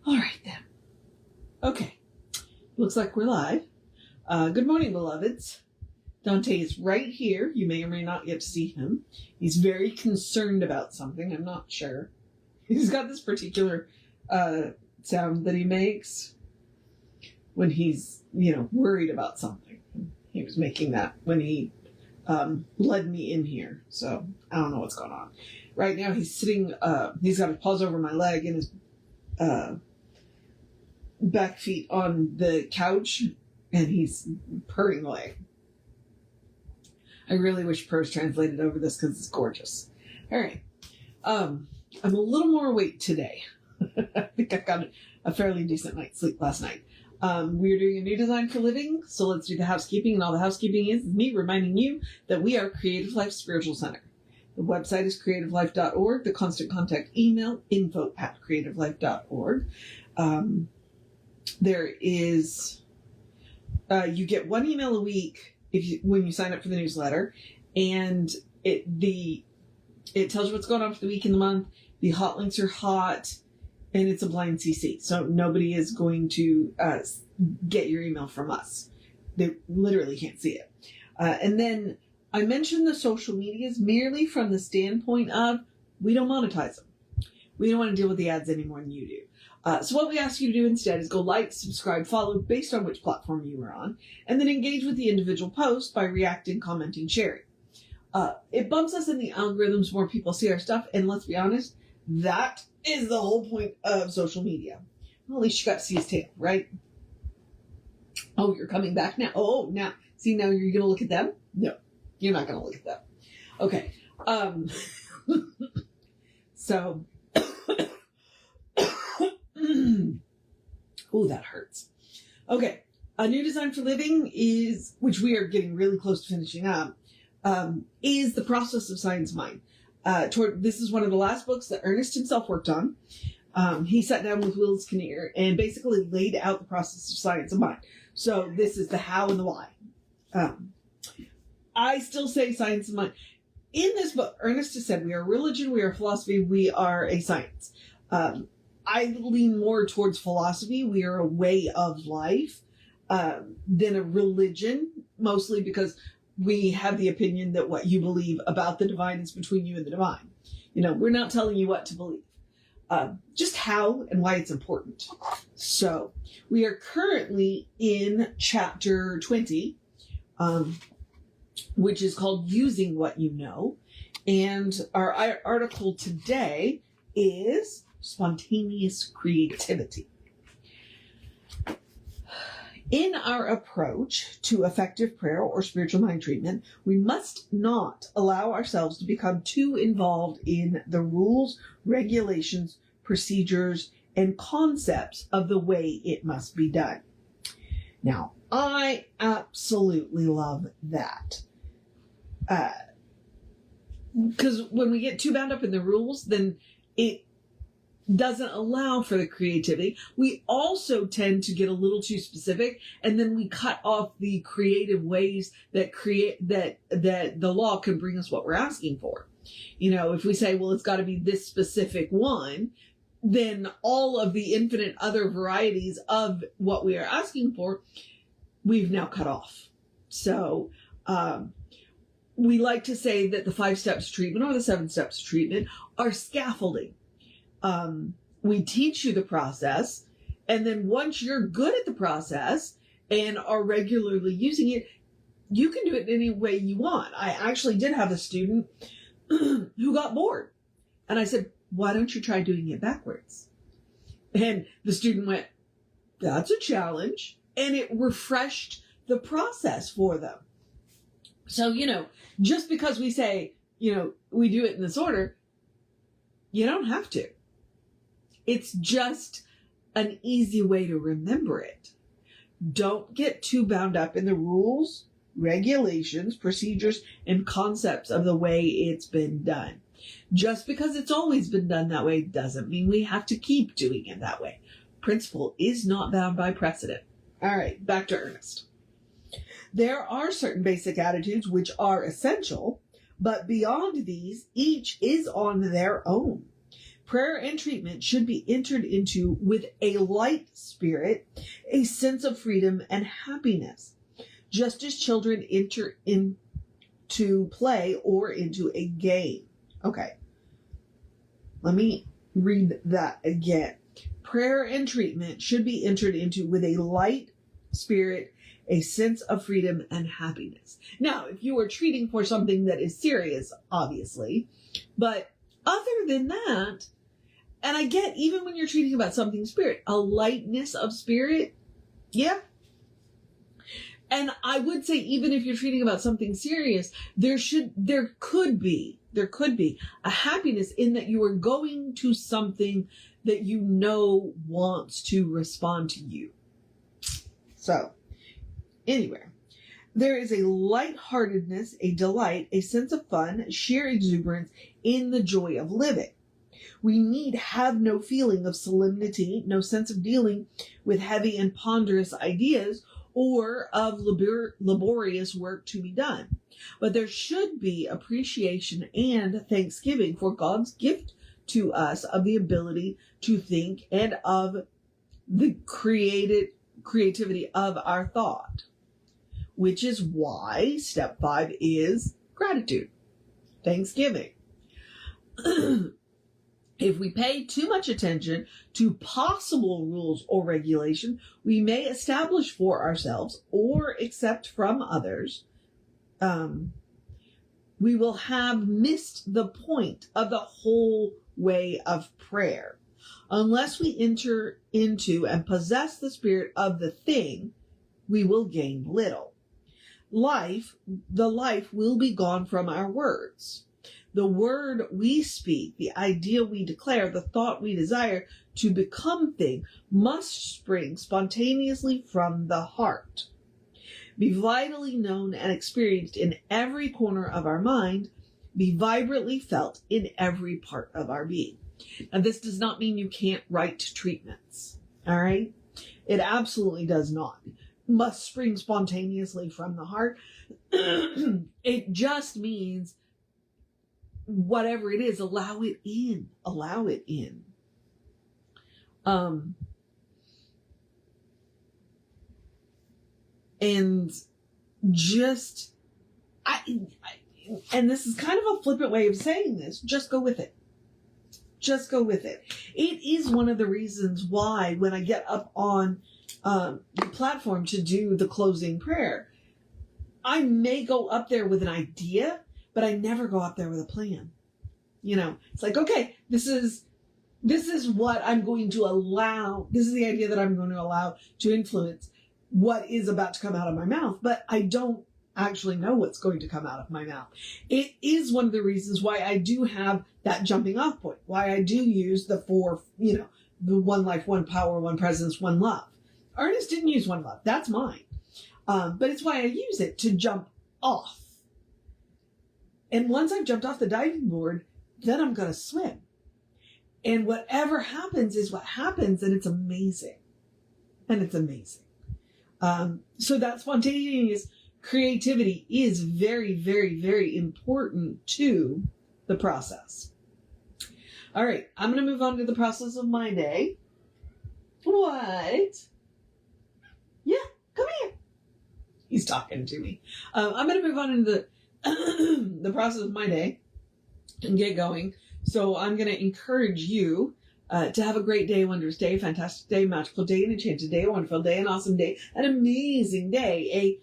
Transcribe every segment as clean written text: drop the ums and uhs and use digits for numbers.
All right, then. Okay. Looks like we're live. Good morning, beloveds. Dante is right here. You may or may not get to see him. He's very concerned about something. I'm not sure. He's got this particular sound that he makes when he's, worried about something. He was making that when he led me in here. So I don't know what's going on. Right now he's sitting, he's got his paws over my leg and his back feet on the couch, and he's purring away. I really wish purrs translated over this because it's gorgeous. All right. I'm a little more awake today. I think I got a fairly decent night's sleep last night. We're doing a new design for living, so let's do the housekeeping. And all the housekeeping is me reminding you that we are Creative Life Spiritual Center. The website is creativelife.org. The constant contact email, info@creativelife.org. There is, you get one email a week when you sign up for the newsletter, and it tells you what's going on for the week and the month. The hot links are hot, and it's a blind CC, so nobody is going to get your email from us. They literally can't see it. And then I mentioned the social medias merely from the standpoint of we don't monetize them. We don't want to deal with the ads any more than you do. So what we ask you to do instead is go like, subscribe, follow based on which platform you are on, and then engage with the individual post by reacting, commenting, sharing. It bumps us in the algorithms, more people see our stuff, and let's be honest, that is the whole point of social media. Well, at least you got to see his tail, right? Oh, you're coming back now. Oh, now you're going to look at them? No, you're not going to look at them. Okay. So, oh, that hurts. Okay. A new design for living which we are getting really close to finishing up, is the process of science mind. This is one of the last books that Ernest himself worked on. He sat down with Willis Kinnear and basically laid out the process of science of mind. So this is the how and the why. I still say science of mind. In this book, Ernest has said we are religion, we are philosophy, we are a science. I lean more towards philosophy. We are a way of life than a religion, mostly because we have the opinion that what you believe about the divine is between you and the divine. We're not telling you what to believe. Just how and why it's important. So we are currently in chapter 20, which is called Using What You Know. And our article today is Spontaneous Creativity. In our approach to effective prayer or spiritual mind treatment, we must not allow ourselves to become too involved in the rules, regulations, procedures, and concepts of the way it must be done. Now, I absolutely love that. Because when we get too bound up in the rules, then it doesn't allow for the creativity. We also tend to get a little too specific, and then we cut off the creative ways that the law can bring us what we're asking for. If we say, well, it's got to be this specific one, then all of the infinite other varieties of what we are asking for, we've now cut off. So, we like to say that the 5 steps of treatment or the 7 steps of treatment are scaffolding. We teach you the process, and then once you're good at the process and are regularly using it, you can do it any way you want. I actually did have a student who got bored, and I said, why don't you try doing it backwards? And the student went, that's a challenge, and it refreshed the process for them. So, just because we say, we do it in this order, you don't have to. It's just an easy way to remember it. Don't get too bound up in the rules, regulations, procedures, and concepts of the way it's been done. Just because it's always been done that way doesn't mean we have to keep doing it that way. Principle is not bound by precedent. All right, back to Ernest. There are certain basic attitudes which are essential, but beyond these, each is on their own. Prayer and treatment should be entered into with a light spirit, a sense of freedom and happiness, just as children enter into play or into a game. Okay, let me read that again. Prayer and treatment should be entered into with a light spirit, a sense of freedom and happiness. Now, if you are treating for something that is serious, obviously, but other than that, and I get, even when you're treating about something spirit, a lightness of spirit, yeah. And I would say, even if you're treating about something serious, there could be a happiness in that you are going to something that you know wants to respond to you. So, anyway, there is a lightheartedness, a delight, a sense of fun, sheer exuberance in the joy of living. We need have no feeling of solemnity, no sense of dealing with heavy and ponderous ideas or of laborious work to be done. But there should be appreciation and thanksgiving for God's gift to us of the ability to think and of the creativity of our thought, which is why step 5 is gratitude, thanksgiving. If we pay too much attention to possible rules or regulation we may establish for ourselves or accept from others, we will have missed the point of the whole way of prayer. Unless we enter into and possess the spirit of the thing, we will gain little. The life will be gone from our words. The word we speak, the idea we declare, the thought we desire to become thing must spring spontaneously from the heart. Be vitally known and experienced in every corner of our mind, be vibrantly felt in every part of our being. Now, this does not mean you can't write treatments, all right? It absolutely does not. Must spring spontaneously from the heart. It just means whatever it is, allow it in. Allow it in. And just, and this is kind of a flippant way of saying this, just go with it. Just go with it. It is one of the reasons why when I get up on the platform to do the closing prayer, I may go up there with an idea, but I never go up there with a plan. You know, it's like, okay, this is what I'm going to allow. This is the idea that I'm going to allow to influence what is about to come out of my mouth, but I don't actually know what's going to come out of my mouth. It is one of the reasons why I do have that jumping off point, why I do use the 4, the one life, one power, one presence, one love. Ernest didn't use one love. That's mine. But it's why I use it to jump off. And once I've jumped off the diving board, then I'm going to swim. And whatever happens is what happens, and it's amazing. And it's amazing. So that spontaneous creativity is very, very, very important to the process. All right, I'm going to move on to the process of my day. What? Yeah, come here. He's talking to me. I'm going to move on into the process of my day and get going. So I'm going to encourage you to have a great day, wondrous day, fantastic day, magical day, an enchanted day, a wonderful day, an awesome day, an amazing day,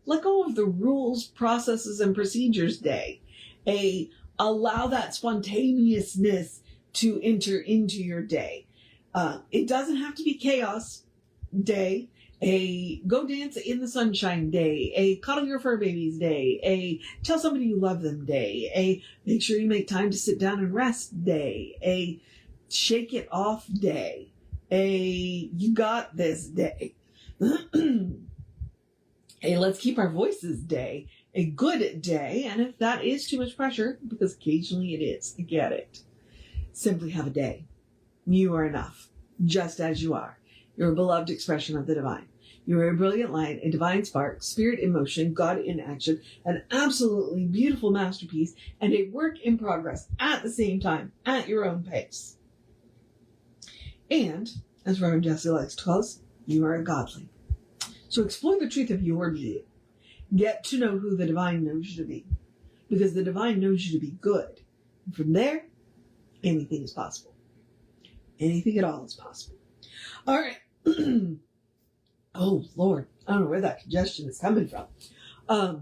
let go of the rules, processes, and procedures day, allow that spontaneousness to enter into your day. It doesn't have to be chaos day, a go dance in the sunshine day, a cuddle your fur babies day, a tell somebody you love them day, a make sure you make time to sit down and rest day, a shake it off day, a you got this day, a let's keep our voices day, a good day, and if that is too much pressure, because occasionally it is, I get it, simply have a day. You are enough, just as you are. You're a beloved expression of the divine. You are a brilliant light, a divine spark, spirit in motion, God in action, an absolutely beautiful masterpiece, and a work in progress at the same time, at your own pace. And, as Reverend Jesse likes to call us, you are a godling. So explore the truth of your being. Get to know who the divine knows you to be. Because the divine knows you to be good. And from there, anything is possible. Anything at all is possible. All right. Oh, Lord. I don't know where that congestion is coming from. I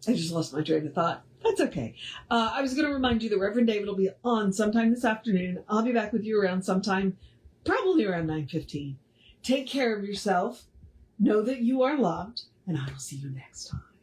just lost my train of thought. That's okay. I was going to remind you that Reverend David will be on sometime this afternoon. I'll be back with you around sometime, probably around 9:15. Take care of yourself. Know that you are loved, and I will see you next time.